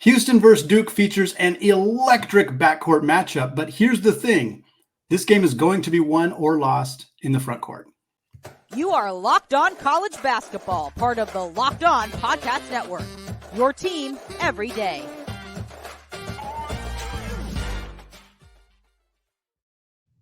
Houston versus Duke features an electric backcourt matchup, but here's the thing. This game is going to be won or lost in the front court. You are Locked On College Basketball, part of the Locked On Podcast Network. Your team every day.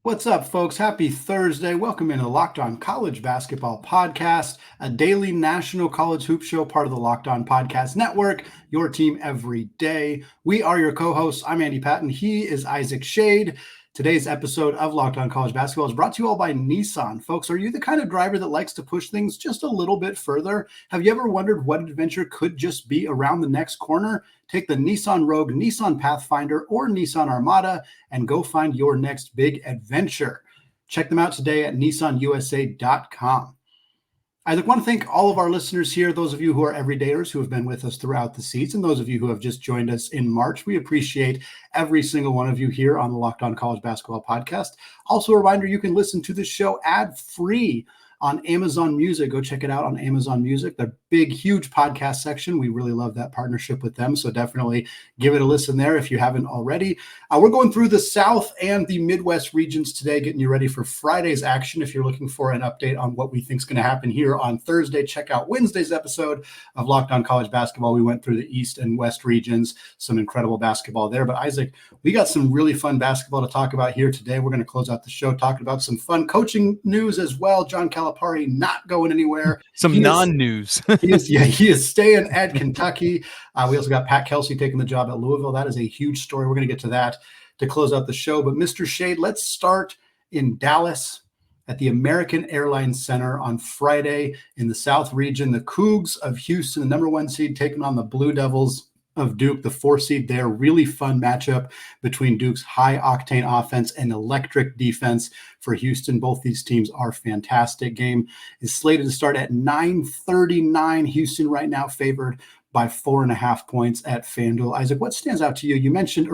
What's up, folks? Happy Thursday. Welcome into the Locked On College Basketball Podcast, a daily national college hoop show, part of the Locked On Podcast Network, your team every day. We are your co-hosts. I'm Andy Patton. He is Isaac Shead. Today's episode of Locked On College Basketball is brought to you all by Nissan. Folks, are you the kind of driver that likes to push things just a little bit further? Have you ever wondered what adventure could just be around the next corner? Take the Nissan Rogue, Nissan Pathfinder, or Nissan Armada and go find your next big adventure. Check them out today at nissanusa.com. I'd want to thank all of our listeners here, those of you who are everydayers who have been with us throughout the season, those of you who have just joined us in March. We appreciate every single one of you here on the Locked On College Basketball Podcast. Also a reminder, you can listen to the show ad-free on Amazon Music. Go check it out on Amazon Music. They're big, huge podcast section. We really love that partnership with them. So definitely give it a listen there if you haven't already. We're going through the South and the Midwest regions today, getting you ready for Friday's action. If you're looking for an update on what we think is going to happen here on Thursday, check out Wednesday's episode of Locked On College Basketball. We went through the East and West regions, some incredible basketball there. But Isaac, we got some really fun basketball to talk about here today. We're going to close out the show talking about some fun coaching news as well. John Calipari not going anywhere. Some non-news. He is staying at Kentucky. We also got Pat Kelsey taking the job at Louisville. That is a huge story. We're going to get to that to close out the show. But Mr. Shead, let's start in Dallas at the American Airlines Center on Friday in the South region. The Cougs of Houston, the number 1 seed, taking on the Blue Devils of Duke, the 4 seed there. Really fun matchup between Duke's high-octane offense and electric defense for Houston. Both these teams are fantastic. Game is slated to start at 9:39. Houston right now favored by 4.5 points at FanDuel. Isaac, what stands out to you? We mentioned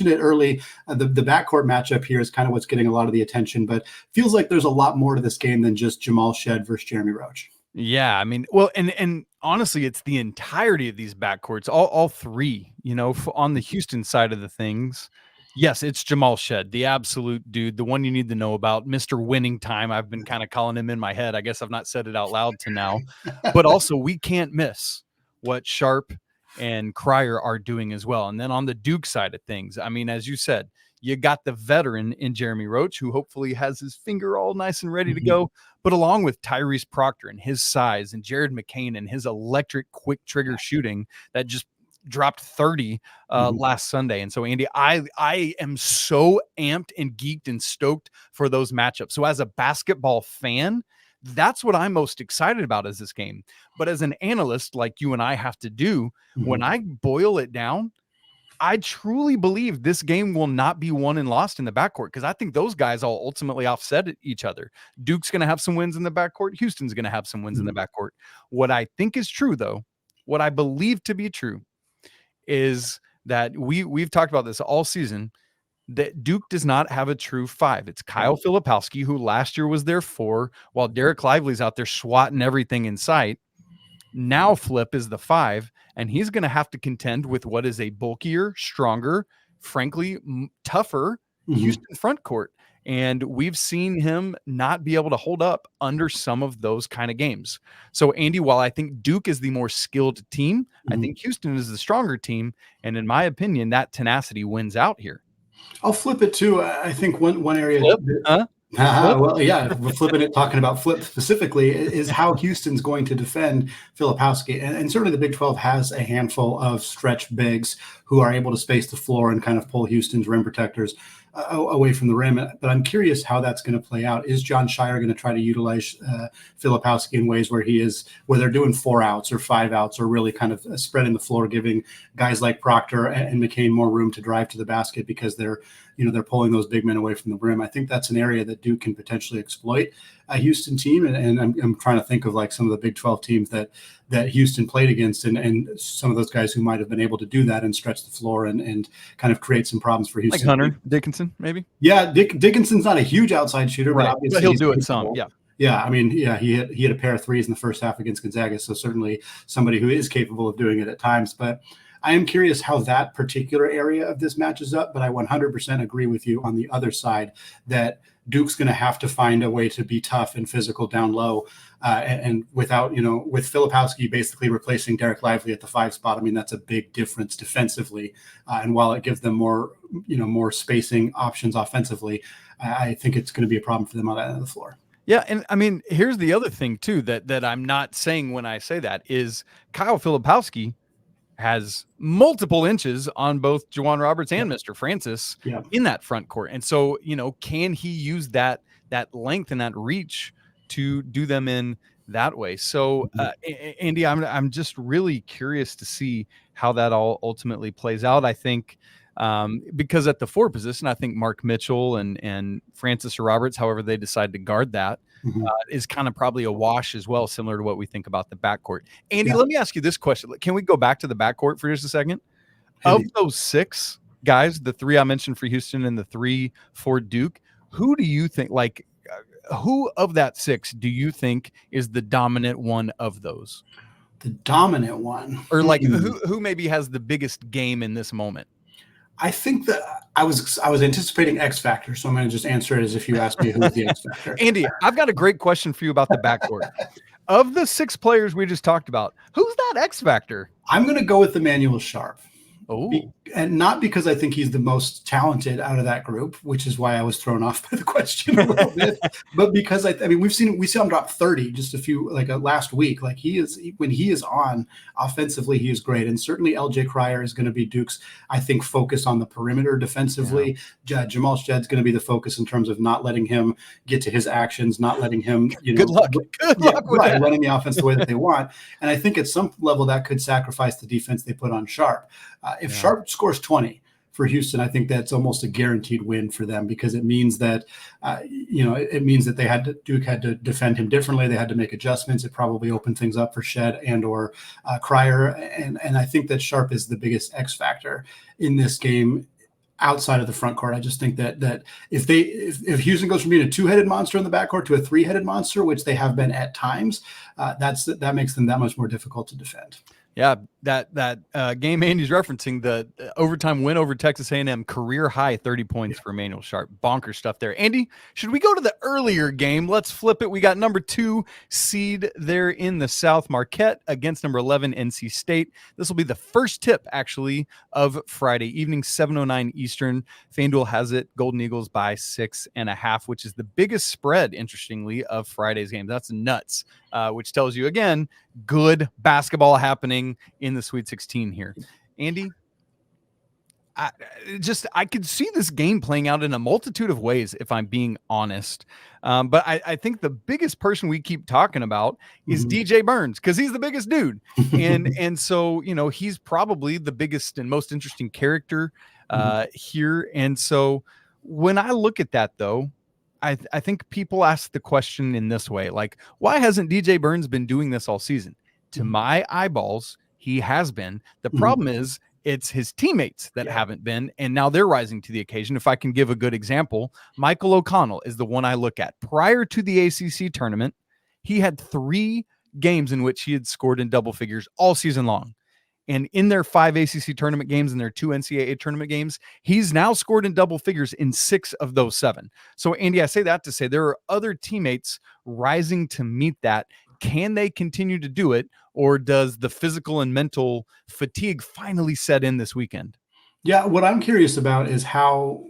it early. The backcourt matchup here is kind of what's getting a lot of the attention, but feels like there's a lot more to this game than just Jamal, Shead versus Jeremy Roach. Yeah, I mean, well, and honestly, it's the entirety of these backcourts, all three, on the Houston side of the things. Yes, it's Jamal, Shead, the absolute dude, the one you need to know about, Mr. Winning Time. I've been kind of calling him in my head. I guess I've not said it out loud to now. But also, we can't miss what Sharp and Cryer are doing as well. And then on the Duke side of things, I mean, as you said, you got the veteran in Jeremy Roach, who hopefully has his finger all nice and ready to go, but along with Tyrese Proctor and his size and Jared McCain and his electric quick trigger shooting that just dropped 30 last Sunday. And so, Andy, I am so amped and geeked and stoked for those matchups. So as a basketball fan, that's what I'm most excited about is this game. But as an analyst like you and I have to do, when I boil it down, I truly believe this game will not be won and lost in the backcourt because I think those guys all ultimately offset each other. Duke's going to have some wins in the backcourt. Houston's going to have some wins in the backcourt. What I think is true, though, what I believe to be true is that we've talked about this all season, that Duke does not have a true 5. It's Kyle Filipowski, who last year was their 4, while Derek Lively's out there swatting everything in sight. Now Flip is the 5, and he's going to have to contend with what is a bulkier, stronger, frankly, tougher Houston front court. And we've seen him not be able to hold up under some of those kind of games. So, Andy, while I think Duke is the more skilled team, I think Houston is the stronger team. And in my opinion, that tenacity wins out here. I'll flip it too. I think one area. Flip? Well, yeah, we're flipping it, talking about Flip specifically, is how Houston's going to defend Filipowski. And certainly the Big 12 has a handful of stretch bigs who are able to space the floor and kind of pull Houston's rim protectors away from the rim. But I'm curious how that's going to play out. Is John Shire going to try to utilize Filipowski in ways where they're doing 4 outs or 5 outs or really kind of spreading the floor, giving guys like Proctor and McCain more room to drive to the basket because they're pulling those big men away from the rim. I think that's an area that Duke can potentially exploit a Houston team. And I'm trying to think of like some of the Big 12 teams that Houston played against and some of those guys who might have been able to do that and stretch the floor and kind of create some problems for Houston. Like Hunter Dickinson, maybe? Yeah, Dickinson's not a huge outside shooter, right, but but he'll do it some, yeah. Yeah, I mean, yeah, he hit a pair of threes in the first half against Gonzaga, so certainly somebody who is capable of doing it at times. But I am curious how that particular area of this matches up, but I 100% agree with you on the other side that Duke's going to have to find a way to be tough and physical down low. And without, with Filipowski basically replacing Derek Lively at the 5 spot, I mean, that's a big difference defensively. And while it gives them more spacing options offensively, I think it's going to be a problem for them on that end of the floor. Yeah, and I mean, here's the other thing too that I'm not saying when I say that is Kyle Filipowski has multiple inches on both Juwan Roberts and Mr. Francis in that front court. And so, can he use that length and that reach to do them in that way? So, Andy, I'm just really curious to see how that all ultimately plays out. I think because at the 4 position, I think Mark Mitchell and Francis or Roberts, however they decide to guard that, is kind of probably a wash as well, similar to what we think about the backcourt. Andy, let me ask you this question. Can we go back to the backcourt for just a second? Of those 6 guys, the 3 I mentioned for Houston and the 3 for Duke, who do you think, who of that 6 do you think is the dominant one of those? The dominant one? Or who maybe has the biggest game in this moment? I think that I was anticipating X Factor, so I'm going to just answer it as if you asked me who's the X Factor. Andy, I've got a great question for you about the backcourt. Of the 6 players we just talked about, who's that X Factor? I'm going to go with Emmanuel Sharp. Oh, and not because I think he's the most talented out of that group, which is why I was thrown off by the question a little bit, but because I mean, we saw him drop 30 just a few, last week. When he is on offensively, he is great. And certainly LJ Cryer is going to be Duke's, I think, focus on the perimeter defensively. Yeah. Jamal Shead's going to be the focus in terms of not letting him get to his actions, not letting him, good luck with that. Running the offense the way that they want. And I think at some level that could sacrifice the defense they put on Sharp. If Sharp scores 20 for Houston, I think that's almost a guaranteed win for them, because it means that, Duke had to defend him differently. They had to make adjustments. It probably opened things up for Shead or Cryer. And I think that Sharp is the biggest X factor in this game outside of the front court. I just think that if Houston goes from being a 2-headed monster in the backcourt to a 3-headed monster, which they have been at times, that makes them that much more difficult to defend. Yeah, that game Andy's referencing, the overtime win over Texas A&M, career high 30 points for Emmanuel Sharp. Bonker stuff there. Andy, should we go to the earlier game? Let's flip it. We got number 2 seed there in the South, Marquette, against number 11 NC State. This will be the first tip, actually, of Friday evening, 7:09 Eastern. FanDuel has it Golden Eagles by 6.5, which is the biggest spread, interestingly, of Friday's game. That's nuts, which tells you, again, good basketball happening in the Sweet 16 here. Andy, I could see this game playing out in a multitude of ways, if I'm being honest. But I think the biggest person we keep talking about is DJ Burns, because he's the biggest dude. And so, he's probably the biggest and most interesting character here. And so when I look at that, though, I think people ask the question in this way, why hasn't DJ Burns been doing this all season? To my eyeballs, he has been. The problem is it's his teammates that haven't been, and now they're rising to the occasion. If I can give a good example, Michael O'Connell is the one I look at. Prior to the ACC tournament, he had 3 games in which he had scored in double figures all season long. And in their 5 ACC tournament games and their 2 NCAA tournament games, he's now scored in double figures in 6 of those 7. So, Andy, I say that to say there are other teammates rising to meet that. Can they continue to do it, or does the physical and mental fatigue finally set in this weekend? Yeah, what I'm curious about is how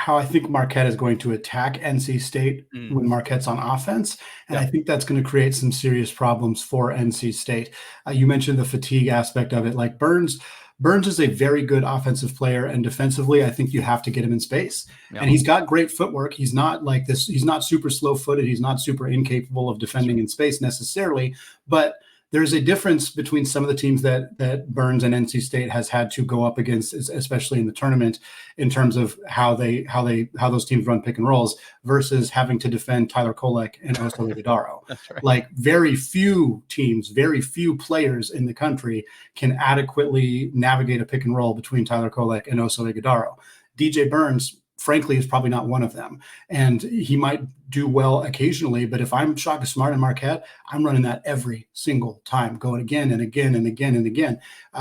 I think Marquette is going to attack NC State when Marquette's on offense. And I think that's going to create some serious problems for NC State. You mentioned the fatigue aspect of it. Burns is a very good offensive player, and defensively, I think you have to get him in space. Yeah. And he's got great footwork. He's not like this. He's not super slow-footed. He's not super incapable of defending in space necessarily. But there's a difference between some of the teams that Burns and NC State has had to go up against, especially in the tournament, in terms of how those teams run pick and rolls versus having to defend Tyler Kolek and also Ighodaro. That's right. Like very few teams, very few players in the country can adequately navigate a pick and roll between Tyler Kolek and Oso Ighodaro. DJ Burns, frankly is probably not one of them. And he might do well occasionally, but if I'm Shaka Smart and Marquette, I'm running that every single time, going again and again and again and again.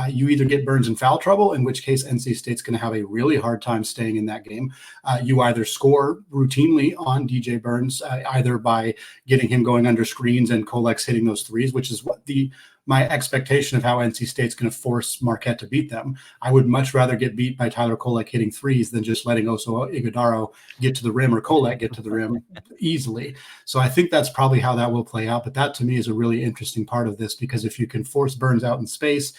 You either get Burns in foul trouble, in which case NC State's going to have a really hard time staying in that game. You either score routinely on DJ Burns, either by getting him going under screens and Kolek's hitting those threes, which is what my expectation of how NC State's going to force Marquette to beat them. I would much rather get beat by Tyler Kolek hitting threes than just letting Ighodaro get to the rim or Kolek get to the rim easily. So I think that's probably how that will play out. But that to me is a really interesting part of this, because if you can force Burns out in space,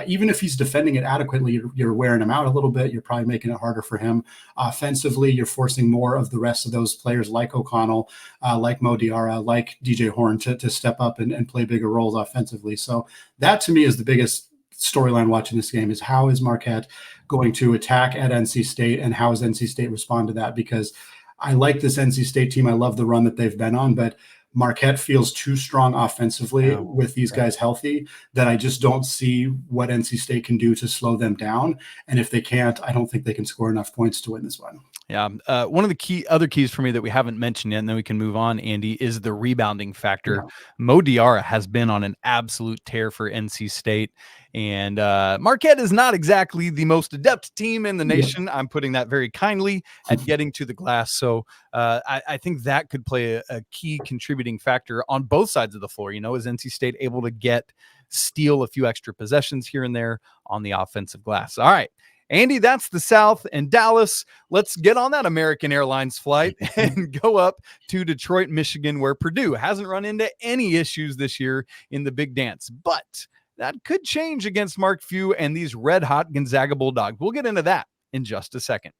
even if he's defending it adequately, you're wearing him out a little bit. You're probably making it harder for him. Offensively, you're forcing more of the rest of those players like O'Connell, like Mo Diarra, like DJ Horn to step up and play bigger roles offensively. So that to me is the biggest storyline watching this game, is how is Marquette going to attack at NC State, and how does NC State respond to that? Because I like this NC State team. I love the run that they've been on, but Marquette feels too strong offensively with these guys healthy that I just don't see what NC State can do to slow them down. And if they can't, I don't think they can score enough points to win this one. Yeah. One of the other keys for me that we haven't mentioned yet, and then we can move on, Andy, is the rebounding factor. Yeah. Mo Diarra has been on an absolute tear for NC State. And Marquette is not exactly the most adept team in the nation. Yeah. I'm putting that very kindly, at getting to the glass. So I think that could play a key contributing factor on both sides of the floor. Is NC State able to steal a few extra possessions here and there on the offensive glass? All right, Andy, that's the South and Dallas. Let's get on that American Airlines flight and go up to Detroit, Michigan, where Purdue hasn't run into any issues this year in the big dance, but that could change against Mark Few and these red-hot Gonzaga Bulldogs. We'll get into that in just a second.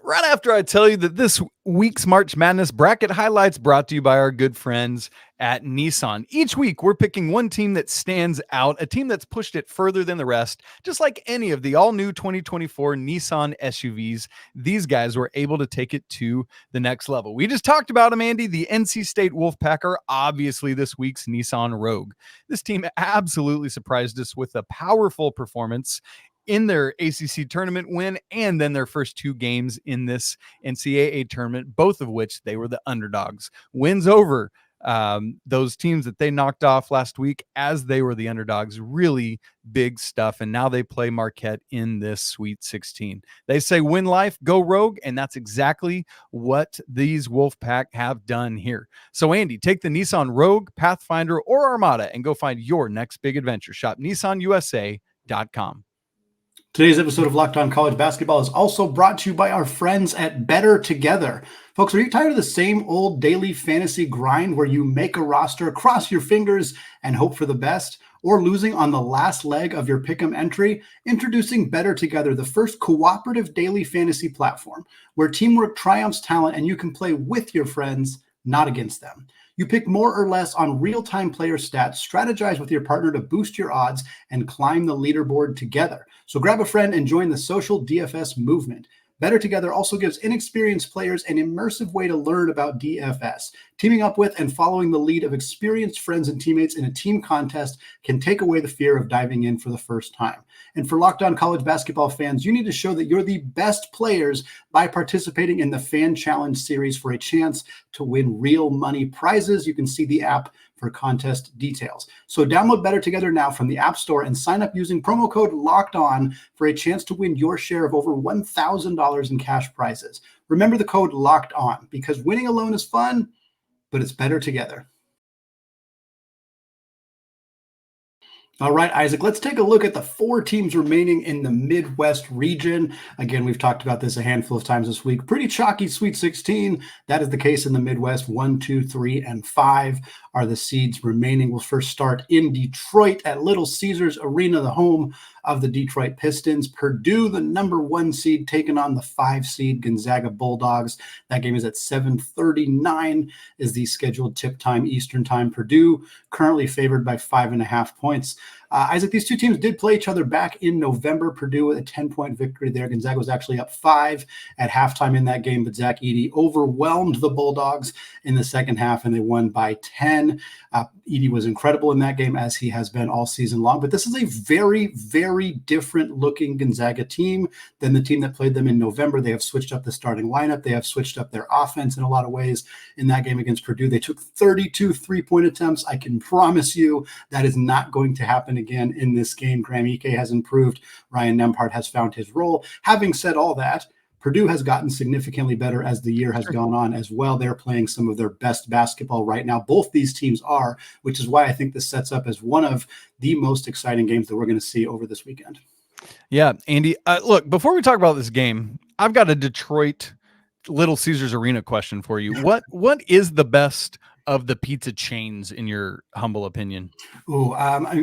Right after I tell you that this week's March Madness bracket highlights brought to you by our good friends at Nissan. Each week, we're picking one team that stands out, a team that's pushed it further than the rest. Just like any of the all-new 2024 Nissan SUVs, these guys were able to take it to the next level. We just talked about them, Andy. The NC State Wolfpack are obviously this week's Nissan Rogue. This team absolutely surprised us with a powerful performance in their ACC tournament win, and then their first two games in this NCAA tournament, both of which they were the underdogs. Wins over those teams that they knocked off last week as they were the underdogs. Really big stuff. And now they play Marquette in this Sweet 16. They say win life, go Rogue, and that's exactly what these Wolfpack have done here. So Andy, take the Nissan Rogue, Pathfinder, or Armada and go find your next big adventure. Shop nissanusa.com. Today's episode of Locked On College Basketball is also brought to you by our friends at Better Together. Folks, are you tired of the same old daily fantasy grind where you make a roster, cross your fingers, and hope for the best? Or losing on the last leg of your pick'em entry? Introducing Better Together, the first cooperative daily fantasy platform where teamwork triumphs talent and you can play with your friends, not against them. You pick more or less on real-time player stats, strategize with your partner to boost your odds, and climb the leaderboard together. So grab a friend and join the social DFS movement. Better Together also gives inexperienced players an immersive way to learn about DFS. Teaming up with and following the lead of experienced friends and teammates in a team contest can take away the fear of diving in for the first time. And for Locked On College Basketball fans, you need to show that you're the best players by participating in the Fan Challenge series for a chance to win real money prizes. You can see the app for contest details. So download Better Together now from the App Store and sign up using promo code LOCKEDON for a chance to win your share of over $1,000 in cash prizes. Remember the code LOCKEDON, because winning alone is fun, but it's better together. All right, Isaac, let's take a look at the four teams remaining in the Midwest region. Again, we've talked about this a handful of times this week. Pretty chalky Sweet 16. That is the case in the Midwest. 1, 2, 3, and 5 are the seeds remaining. We'll first start in Detroit at Little Caesars Arena, the home of the Detroit Pistons. Purdue, the number 1 seed, taking on the 5 seed Gonzaga Bulldogs. That game is at 7:39 is the scheduled tip time Eastern time. Purdue currently favored by 5.5 points. Isaac, these two teams did play each other back in November. Purdue with a 10-point victory there. Gonzaga was actually up 5 at halftime in that game, but Zach Edey overwhelmed the Bulldogs in the second half, and they won by 10. Edey was incredible in that game, as he has been all season long. But this is a very, very different looking Gonzaga team than the team that played them in November. They have switched up the starting lineup. They have switched up their offense in a lot of ways. In that game against Purdue, they took 32 3-point attempts. I can promise you that is not going to happen again in this game. Graham Ike has improved. Ryan Nembhard has found his role. Having said all that, Purdue has gotten significantly better as the year has gone on as well. They're playing some of their best basketball right now. Both these teams are, which is why I think this sets up as one of the most exciting games that we're going to see over this weekend. Yeah, Andy, look, before we talk about this game, I've got a Detroit Little Caesars Arena question for you. What is the best of the pizza chains in your humble opinion? Oh,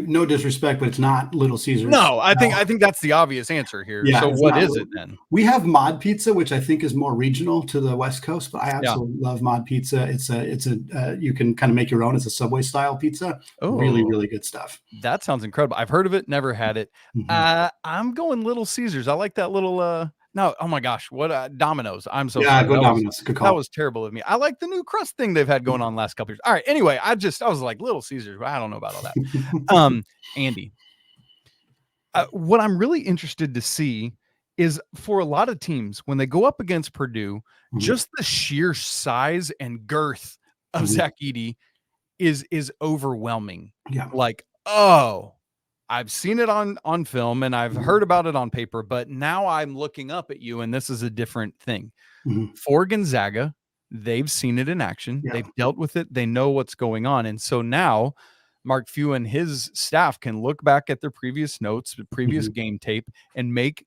no disrespect, but it's not Little Caesars. No, I think that's the obvious answer here. Yeah, so what is it then? We have Mod Pizza, which I think is more regional to the West Coast, but I absolutely love Mod Pizza. It's a you can kind of make your own. It's a Subway style pizza. Oh, really, really good stuff. That sounds incredible. I've heard of it, never had it. I'm going Little Caesars. I like that little no, oh my gosh, what Domino's. I'm so sorry. Go Domino's. Good call. That was terrible of me. I like the new crust thing they've had going on the last couple years. All right, anyway, I was like Little Caesars. I don't know about all that. Andy, what I'm really interested to see is for a lot of teams when they go up against Purdue, just the sheer size and girth of Zach Edey is overwhelming. Yeah. Like, oh, I've seen it on film and I've heard about it on paper, but now I'm looking up at you and this is a different thing. For Gonzaga, they've seen it in action. Yeah. They've dealt with it. They know what's going on. And so now Mark Few and his staff can look back at their previous notes, the previous game tape, and make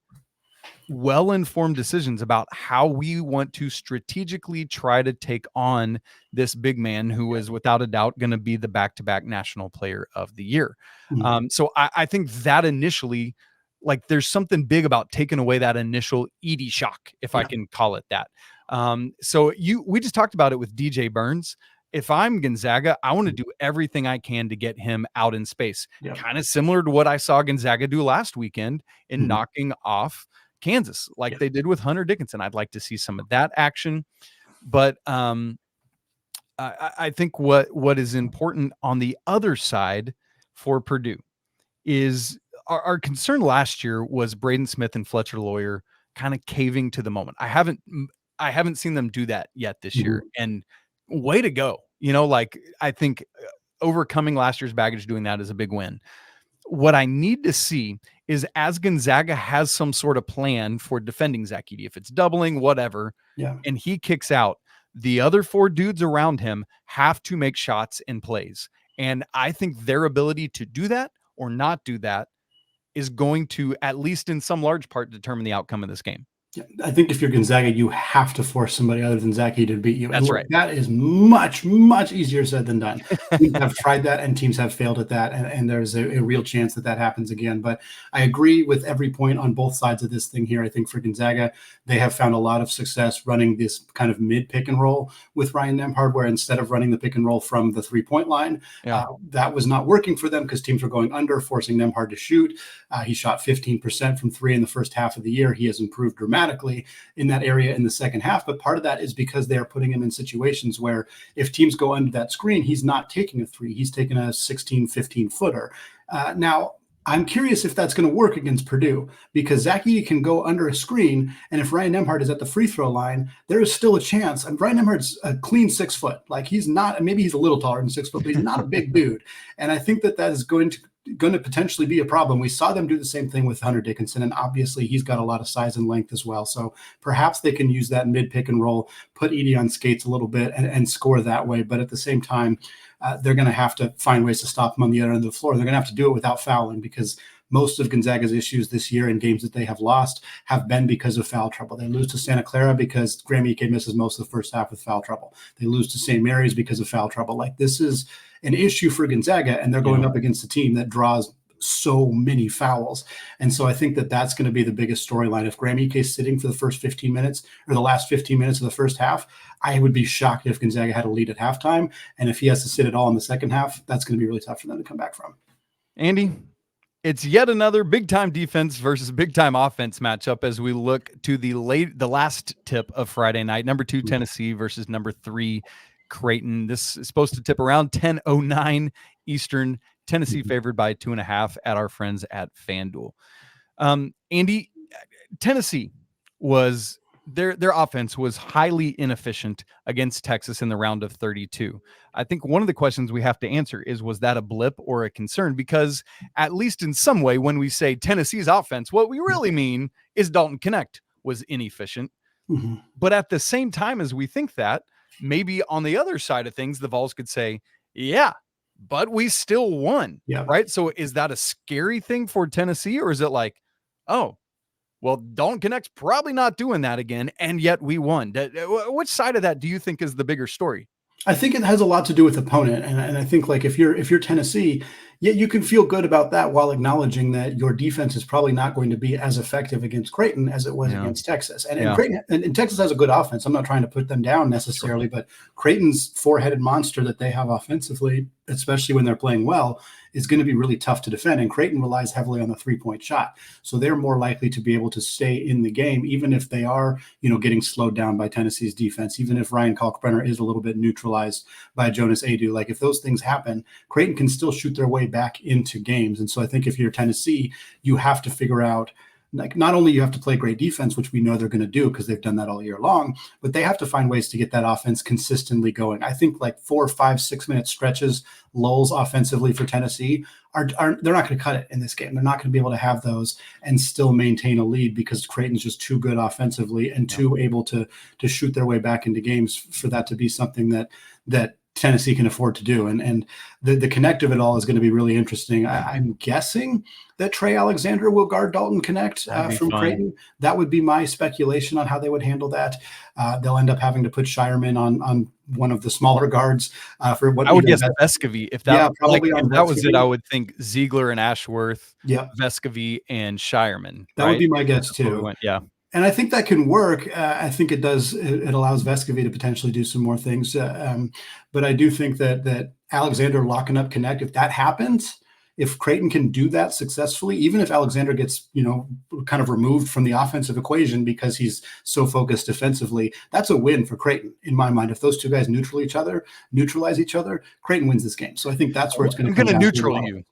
well-informed decisions about how we want to strategically try to take on this big man who is without a doubt going to be the back-to-back national player of the year. So I think that initially, like there's something big about taking away that initial Edey shock, if I can call it that. So we just talked about it with DJ Burns. If I'm Gonzaga, I want to do everything I can to get him out in space. Kind of similar to what I saw Gonzaga do last weekend in knocking off Kansas, like they did with Hunter Dickinson. I'd like to see some of that action. But I think what is important on the other side for Purdue is our concern last year was Braden Smith and Fletcher Lawyer kind of caving to the moment. I haven't seen them do that yet this year, and way to go. You know, like I think overcoming last year's baggage, doing that is a big win. What I need to see is as Gonzaga has some sort of plan for defending Zach Edey, if it's doubling, whatever, and he kicks out, the other 4 dudes around him have to make shots and plays. And I think their ability to do that or not do that is going to, at least in some large part, determine the outcome of this game. I think if you're Gonzaga, you have to force somebody other than Zach Edey to beat you. That's right. That is much, much easier said than done. Teams have tried that and teams have failed at that. And there's a real chance that happens again. But I agree with every point on both sides of this thing here. I think for Gonzaga, they have found a lot of success running this kind of mid pick and roll with Ryan Nembhard, where instead of running the pick and roll from the 3-point line, that was not working for them because teams were going under, forcing Nembhard to shoot. He shot 15% from 3 in the first half of the year. He has improved dramatically in that area in the second half, but part of that is because they are putting him in situations where if teams go under that screen, he's not taking a 3, he's taking a 16, 15 footer. Now I'm curious if that's going to work against Purdue, because Zach Edey can go under a screen, and if Ryan Nembhard is at the free throw line, there is still a chance. And Ryan Nembhard's a clean 6 foot. Like he's not, maybe he's a little taller than 6 foot, but he's not a big dude. And I think that is going to potentially be a problem. We saw them do the same thing with Hunter Dickinson, and obviously he's got a lot of size and length as well. So perhaps they can use that mid pick and roll, put Edey on skates a little bit and score that way. But at the same time, they're going to have to find ways to stop him on the other end of the floor. They're going to have to do it without fouling, because most of Gonzaga's issues this year in games that they have lost have been because of foul trouble. They lose to Santa Clara because Graham Ike misses most of the first half with foul trouble. They lose to St. Mary's because of foul trouble. Like, this is an issue for Gonzaga, and they're going up against a team that draws so many fouls. And so I think that that's going to be the biggest storyline. If Graham Ike is sitting for the first 15 minutes or the last 15 minutes of the first half, I would be shocked if Gonzaga had a lead at halftime. And if he has to sit at all in the second half, that's going to be really tough for them to come back from. Andy, It's yet another big time defense versus big time offense matchup as we look to the last tip of Friday night. Number 2 Tennessee versus number 3 Creighton. This is supposed to tip around 10:09 Eastern. Tennessee favored by 2.5 at our friends at FanDuel. Andy, Tennessee was their offense was highly inefficient against Texas in the round of 32. I think one of the questions we have to answer is, was that a blip or a concern? Because at least in some way, when we say Tennessee's offense, what we really mean is Dalton Knecht was inefficient. Mm-hmm. But at the same time as we think that, maybe on the other side of things, the Vols could say, yeah, but we still won. Yeah. Right. So is that a scary thing for Tennessee, or is it like, oh, well, Dalton Knecht's probably not doing that again, and yet we won? Which side of that do you think is the bigger story? I think it has a lot to do with opponent, and I think like if you're Tennessee, yeah, you can feel good about that while acknowledging that your defense is probably not going to be as effective against Creighton as it was against Texas. And Creighton and Texas has a good offense. I'm not trying to put them down necessarily, but Creighton's four-headed monster that they have offensively, especially when they're playing well, is going to be really tough to defend. And Creighton relies heavily on the three-point shot, so they're more likely to be able to stay in the game, even if they are, getting slowed down by Tennessee's defense. Even if Ryan Kalkbrenner is a little bit neutralized by Jonas Aidoo, like if those things happen, Creighton can still shoot their way back into games. And so I think if you're Tennessee, you have to figure out, like, not only you have to play great defense, which we know they're going to do because they've done that all year long, but they have to find ways to get that offense consistently going. I think like 4, 5, 6 minute stretches, lulls offensively for Tennessee they're not going to cut it in this game. They're not going to be able to have those and still maintain a lead because Creighton's just too good offensively and too able to shoot their way back into games for that to be something that Tennessee can afford to do. And the connect of it all is going to be really interesting. I'm guessing that Trey Alexander will guard Dalton Knecht from Creighton. That would be my speculation on how they would handle that. They'll end up having to put Shireman on one of the smaller guards for what I would guess Vescovy. If that was it, I would think Ziegler and Ashworth, Vescovy and Shireman. That would be my guess too. Yeah. And I think that can work. I think it does. It allows Vescovy to potentially do some more things. But I do think that Alexander locking up Knecht, if that happens, if Creighton can do that successfully, even if Alexander gets, kind of removed from the offensive equation because he's so focused defensively, that's a win for Creighton in my mind. If those two guys neutralize each other, Creighton wins this game. So I think that's where it's going to come down. Neutral you.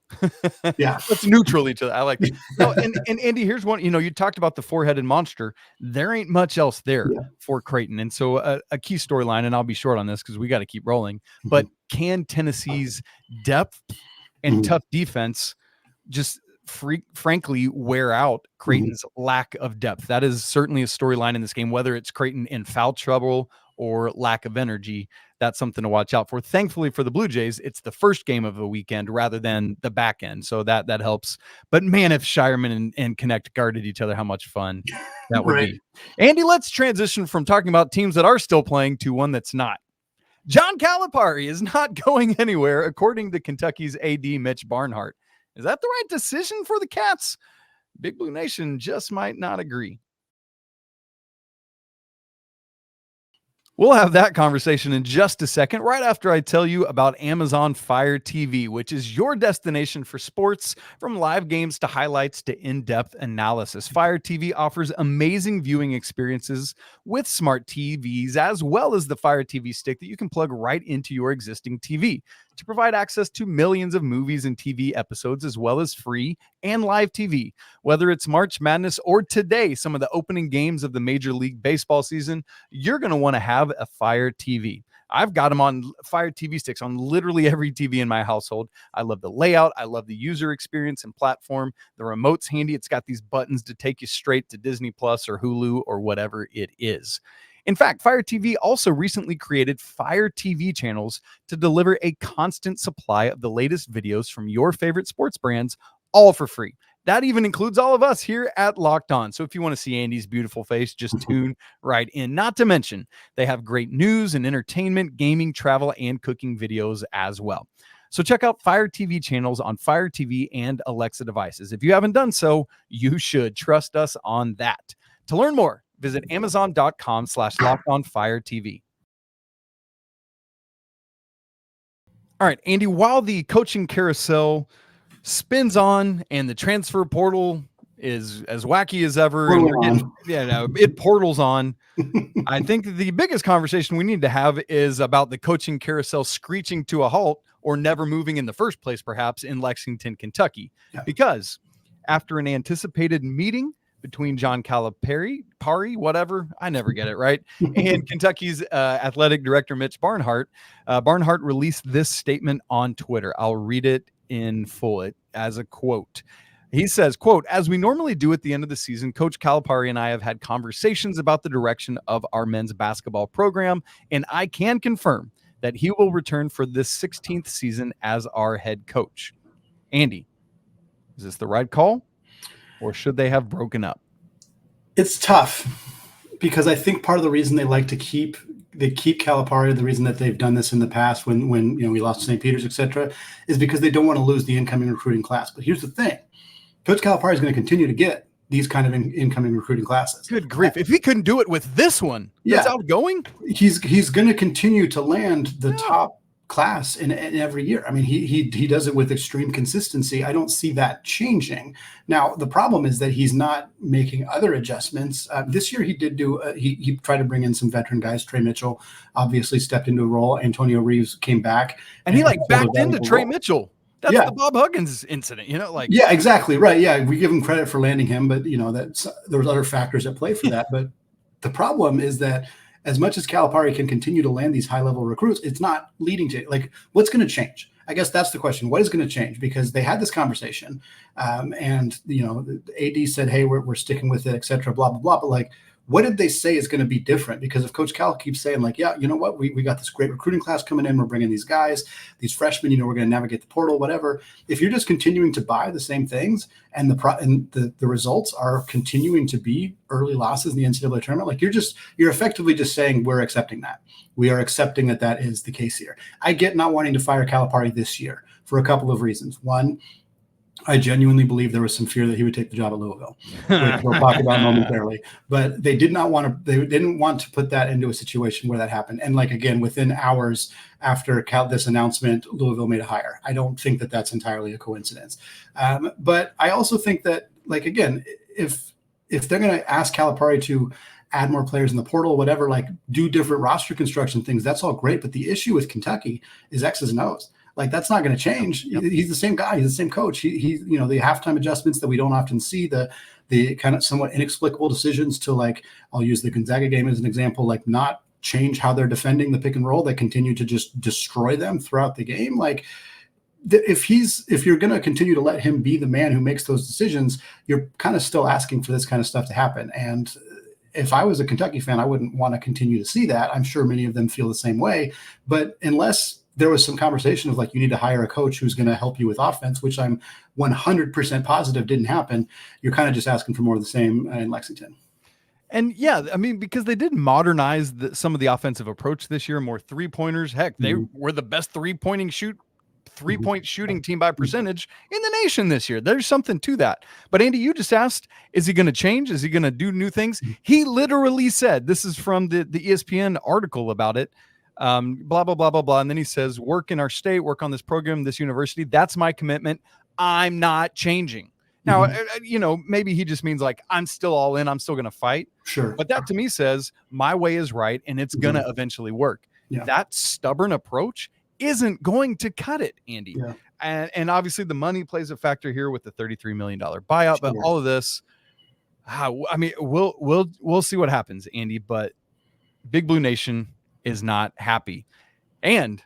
Yeah. Let's neutral each other. I like that. No, and Andy, here's one, you talked about the four-headed monster. There ain't much else there for Creighton. And so a key storyline, and I'll be short on this because we got to keep rolling, but can Tennessee's depth and tough defense just frankly wear out Creighton's lack of depth? That is certainly a storyline in this game, whether it's Creighton in foul trouble or lack of energy. That's something to watch out for. Thankfully for the Blue Jays, it's the first game of the weekend rather than the back end. So that helps. But man, if Shireman and Knecht guarded each other, how much fun that would be. Andy, let's transition from talking about teams that are still playing to one that's not. John Calipari is not going anywhere, according to Kentucky's AD Mitch Barnhart. Is that the right decision for the Cats? Big Blue Nation just might not agree. We'll have that conversation in just a second, right after I tell you about Amazon Fire TV, which is your destination for sports, from live games to highlights to in-depth analysis. Fire TV offers amazing viewing experiences with smart TVs, as well as the Fire TV stick that you can plug right into your existing TV to provide access to millions of movies and TV episodes, as well as free and live TV. Whether it's March Madness or today, some of the opening games of the Major League Baseball season, you're going to want to have a Fire TV. I've got them on Fire TV sticks on literally every TV in my household. I love the layout. I love the user experience and platform. The remote's handy. It's got these buttons to take you straight to Disney Plus or Hulu or whatever it is. In fact, Fire TV also recently created Fire TV channels to deliver a constant supply of the latest videos from your favorite sports brands, all for free. That even includes all of us here at Locked On. So if you want to see Andy's beautiful face, just tune right in. Not to mention, they have great news and entertainment, gaming, travel, and cooking videos as well. So check out Fire TV channels on Fire TV and Alexa devices. If you haven't done so, you should. Trust us on that. To learn more, visit Amazon.com/LockedOnFireTV. All right, Andy, while the coaching carousel spins on and the transfer portal is as wacky as ever. And it portals on. I think the biggest conversation we need to have is about the coaching carousel screeching to a halt or never moving in the first place, perhaps in Lexington, Kentucky, because after an anticipated meeting between John Calipari, whatever, I never get it right, and Kentucky's athletic director, Mitch Barnhart, Barnhart released this statement on Twitter. I'll read it in full as a quote. He says, quote, "As we normally do at the end of the season, Coach Calipari and I have had conversations about the direction of our men's basketball program, and I can confirm that he will return for this 16th season as our head coach." Andy, is this the right call, or should they have broken up? It's tough because I think part of the reason they keep Calipari, the reason that they've done this in the past when we lost St. Peter's, etc., is because they don't want to lose the incoming recruiting class. But here's the thing. Coach Calipari is going to continue to get these kind of incoming recruiting classes. Good grief. If he couldn't do it with this one, that's outgoing. He's going to continue to land the top class in every year. I mean, he does it with extreme consistency. I don't see that changing. Now, the problem is that he's not making other adjustments. This year, he did he tried to bring in some veteran guys. Trey Mitchell obviously stepped into a role. Antonio Reeves came back. And he backed into Trey Mitchell. That's the Bob Huggins incident, Yeah, exactly. Right. Yeah. We give him credit for landing him, but there was other factors at play for that. But the problem is that as much as Calipari can continue to land these high-level recruits, it's not leading to what's going to change? I guess that's the question. What is going to change? Because they had this conversation, and the AD said, "Hey, we're sticking with it, etc." Blah blah blah. But what did they say is going to be different? Because if Coach Cal keeps saying yeah, you know what, we got this great recruiting class coming in, we're bringing these guys, these freshmen, we're going to navigate the portal, whatever. If you're just continuing to buy the same things and the results are continuing to be early losses in the NCAA tournament, you're effectively just saying we're accepting that. We are accepting that is the case here. I get not wanting to fire Calipari this year for a couple of reasons. One, I genuinely believe there was some fear that he would take the job at Louisville, which we'll talk about momentarily. But they did not want to. They didn't want to put that into a situation where that happened. And again, within hours after this announcement, Louisville made a hire. I don't think that that's entirely a coincidence. But I also think that, again, if they're going to ask Calipari to add more players in the portal, whatever, do different roster construction things, that's all great. But the issue with Kentucky is X's and O's. That's not going to change. Yep. He's the same guy. He's the same coach. He's the halftime adjustments that we don't often see, the kind of somewhat inexplicable decisions to I'll use the Gonzaga game as an example, not change how they're defending the pick and roll. They continue to just destroy them throughout the game. If you're going to continue to let him be the man who makes those decisions, you're kind of still asking for this kind of stuff to happen. And if I was a Kentucky fan, I wouldn't want to continue to see that. I'm sure many of them feel the same way. But unless there was some conversation of you need to hire a coach who's going to help you with offense, which I'm 100% positive didn't happen, you're kind of just asking for more of the same in Lexington. And because they did modernize some of the offensive approach this year, more three-pointers. Heck, they were the best three-point shooting team by percentage in the nation this year. There's something to that. But Andy, you just asked, is he going to change? Is he going to do new things? He literally said, this is from the ESPN article about it, blah, blah, blah, blah, blah. And then he says, work in our state, work on this program, this university. That's my commitment. I'm not changing. Now, maybe he just means I'm still all in. I'm still going to fight. Sure. But that to me says my way is right and it's going to eventually work. Yeah. That stubborn approach isn't going to cut it, Andy. Yeah. And obviously the money plays a factor here with the $33 million buyout, but all of this, we'll see what happens, Andy, but Big Blue Nation is not happy. And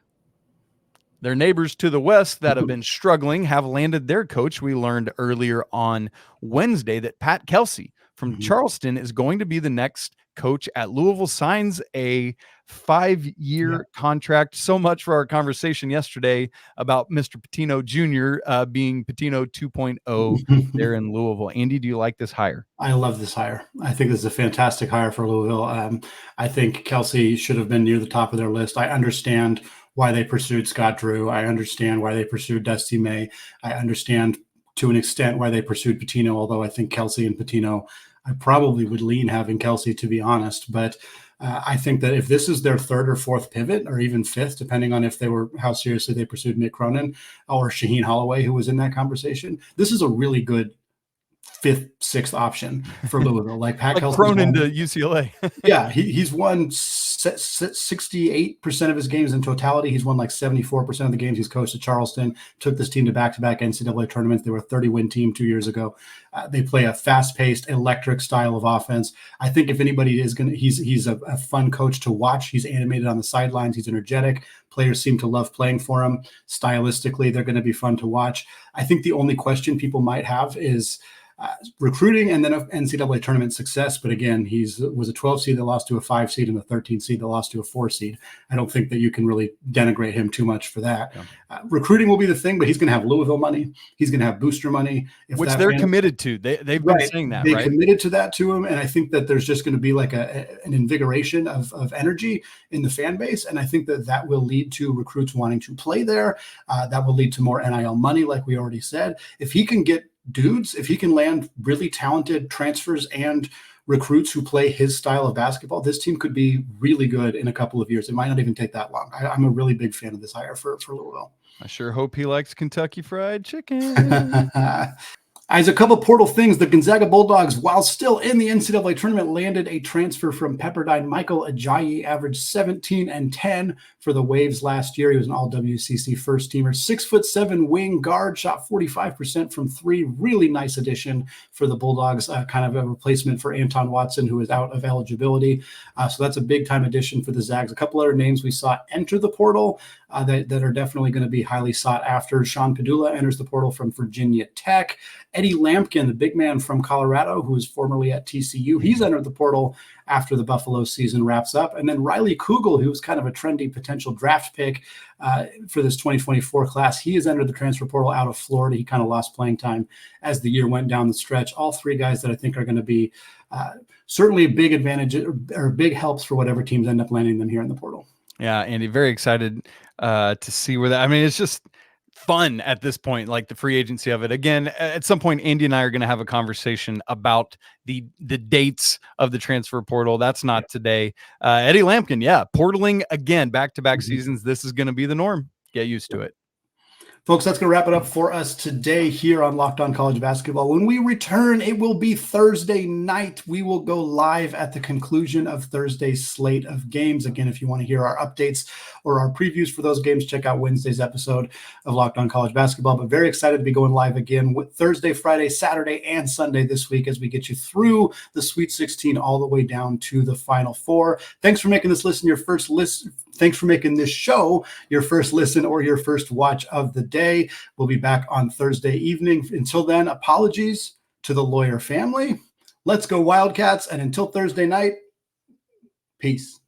their neighbors to the west that have been struggling have landed their coach. We learned earlier on Wednesday that Pat Kelsey from Charleston is going to be the next coach at Louisville, signs a 5-year contract. So much for our conversation yesterday about Mr. Pitino Jr. Being Pitino 2.0 there in Louisville. Andy, do you like this hire? I love this hire. I think this is a fantastic hire for Louisville. I think Kelsey should have been near the top of their list. I understand why they pursued Scott Drew. I understand why they pursued Dusty May. I understand to an extent why they pursued Pitino, although I think Kelsey and Pitino, I probably would lean having Kelsey, to be honest. But I think that if this is their third or fourth pivot, or even fifth, depending on how seriously they pursued Nick Cronin or Shaheen Holloway, who was in that conversation, this is a really good fifth, sixth option for Louisville. Like Pat like Kelsey's Cronin to UCLA. Yeah, he's won 68% of his games in totality. He's won like 74% of the games he's coached at Charleston, took this team to back-to-back NCAA tournaments. They were a 30-win team 2 years ago. They play a fast-paced, electric style of offense. I think if anybody is going to, he's a fun coach to watch. He's animated on the sidelines. He's energetic. Players seem to love playing for him. Stylistically, they're going to be fun to watch. I think the only question people might have is recruiting and then NCAA tournament success. But again, was a 12 seed that lost to a 5 seed and a 13 seed that lost to a 4 seed. I don't think that you can really denigrate him too much for that. Yeah. Recruiting will be the thing, but he's going to have Louisville money. He's going to have booster money. Which they're committed to. They've been saying that, They right? committed to that to him. And I think that there's just going to be like an invigoration of energy in the fan base. And I think that will lead to recruits wanting to play there. That will lead to more NIL money, like we already said. If he can get dudes, if he can land really talented transfers and recruits who play his style of basketball, this team could be really good in a couple of years. It might not even take that long. I'm a really big fan of this hire for Louisville. I sure hope he likes Kentucky Fried Chicken. As a couple portal things, the Gonzaga Bulldogs, while still in the NCAA tournament, landed a transfer from Pepperdine. Michael Ajayi averaged 17 and 10 for the Waves last year. He was an all-WCC first teamer. 6'7" wing guard, shot 45% from three. Really nice addition for the Bulldogs, kind of a replacement for Anton Watson, who is out of eligibility. So that's a big-time addition for the Zags. A couple other names we saw enter the portal that are definitely going to be highly sought after. Sean Padula enters the portal from Virginia Tech. Eddie Lampkin, the big man from Colorado, who was formerly at TCU, he's entered the portal after the Buffalo season wraps up. And then Riley Kugel, who's kind of a trendy potential draft pick for this 2024 class, he has entered the transfer portal out of Florida. He kind of lost playing time as the year went down the stretch. All three guys that I think are going to be certainly a big advantage or big helps for whatever teams end up landing them here in the portal. Yeah, Andy, very excited to see where that. I mean, it's just fun at this point, like the free agency of it. Again, at some point, Andy and I are going to have a conversation about the dates of the transfer portal. That's not today. Eddie Lampkin, yeah, portaling again, back-to-back seasons. This is going to be the norm. Get used to it. Folks, that's going to wrap it up for us today here on Locked On College Basketball. When we return, it will be Thursday night. We will go live at the conclusion of Thursday's slate of games. Again, if you want to hear our updates or our previews for those games, check out Wednesday's episode of Locked On College Basketball. But very excited to be going live again with Thursday, Friday, Saturday, and Sunday this week as we get you through the Sweet 16 all the way down to the Final Four. Thanks for making this listen your first listen. Thanks for making this show your first listen or your first watch of the day. We'll be back on Thursday evening. Until then, apologies to the lawyer family. Let's go Wildcats. And until Thursday night, peace.